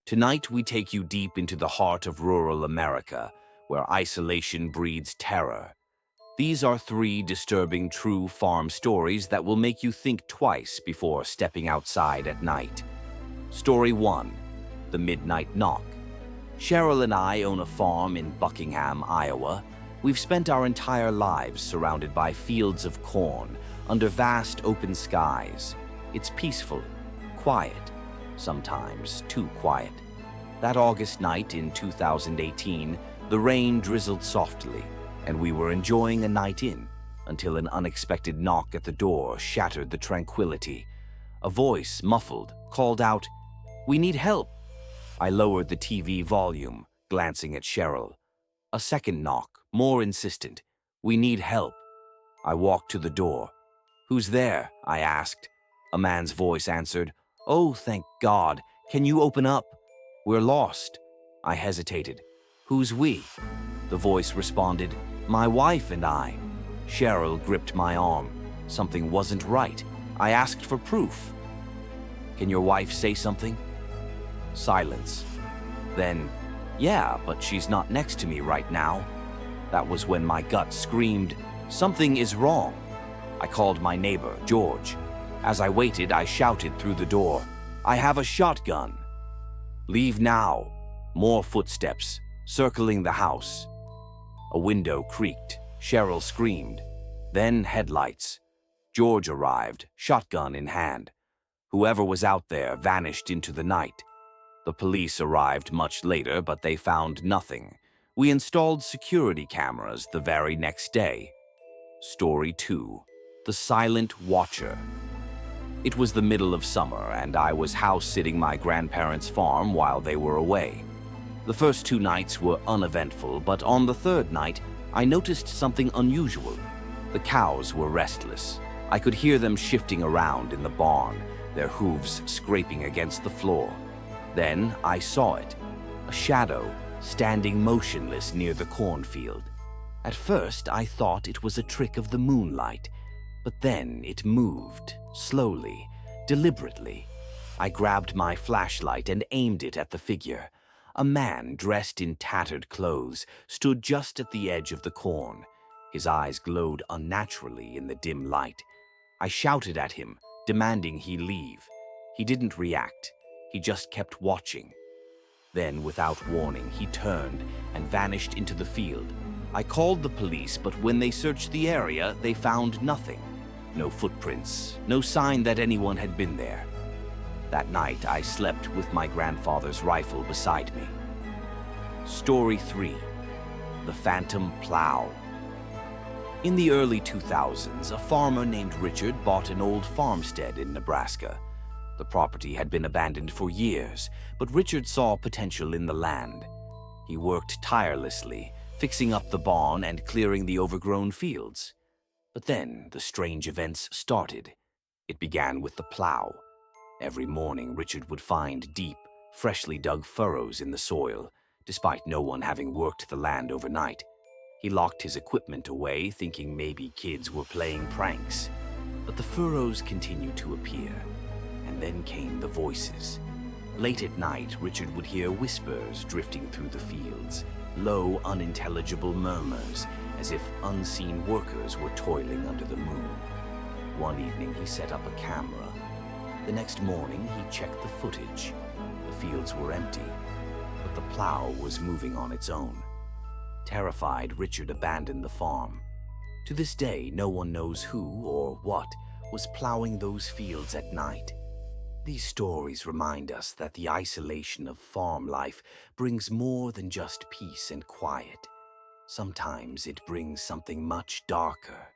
Tonight, we take you deep into the heart of rural America, where isolation breeds terror. These are 3 disturbing true farm stories that will make you think twice before stepping outside at night. Story 1. The Midnight Knock. Cheryl and I own a farm in Buckingham, Iowa. We've spent our entire lives surrounded by fields of corn, under vast open skies. It's peaceful, quiet, sometimes too quiet. That August night in 2018, the rain drizzled softly, and we were enjoying a night in until an unexpected knock at the door shattered the tranquility. A voice, muffled, called out, "We need help." I lowered the TV volume, glancing at Cheryl. A second knock, more insistent. "We need help." I walked to the door. "Who's there?" I asked. A man's voice answered, "Oh, thank God. Can you open up? We're lost." I hesitated. "Who's we?" The voice responded, "My wife and I." Cheryl gripped my arm. Something wasn't right. I asked for proof. "Can your wife say something?" Silence. Then, "Yeah, but she's not next to me right now." That was when my gut screamed, "Something is wrong." I called my neighbor, George. As I waited, I shouted through the door, "I have a shotgun." "Leave now." More footsteps, circling the house. A window creaked. Cheryl screamed. Then headlights. George arrived, shotgun in hand. Whoever was out there vanished into the night. The police arrived much later, but they found nothing. We installed security cameras the very next day. Story 2. The Silent Watcher. It was the middle of summer, and I was house-sitting my grandparents' farm while they were away. The first 2 nights were uneventful, but on the 3rd night, I noticed something unusual. The cows were restless. I could hear them shifting around in the barn, their hooves scraping against the floor. Then I saw it, a shadow standing motionless near the cornfield. At first, I thought it was a trick of the moonlight, but then it moved, slowly, deliberately. I grabbed my flashlight and aimed it at the figure. A man dressed in tattered clothes stood just at the edge of the corn. His eyes glowed unnaturally in the dim light. I shouted at him, demanding he leave. He didn't react. He just kept watching. Then, without warning, he turned and vanished into the field. I called the police, but when they searched the area, they found nothing. No footprints, no sign that anyone had been there. That night, I slept with my grandfather's rifle beside me. Story 3. The Phantom Plow. In the early 2000s, a farmer named Richard bought an old farmstead in Nebraska. The property had been abandoned for years, but Richard saw potential in the land. He worked tirelessly, fixing up the barn and clearing the overgrown fields. But then the strange events started. It began with the plow. Every morning, Richard would find deep, freshly dug furrows in the soil, despite no one having worked the land overnight. He locked his equipment away, thinking maybe kids were playing pranks. But the furrows continued to appear. And then came the voices. Late at night, Richard would hear whispers drifting through the fields, low, unintelligible murmurs, as if unseen workers were toiling under the moon. One evening, he set up a camera. The next morning, he checked the footage. The fields were empty, but the plow was moving on its own. Terrified, Richard abandoned the farm. To this day, no one knows who or what was plowing those fields at night. These stories remind us that the isolation of farm life brings more than just peace and quiet. Sometimes it brings something much darker.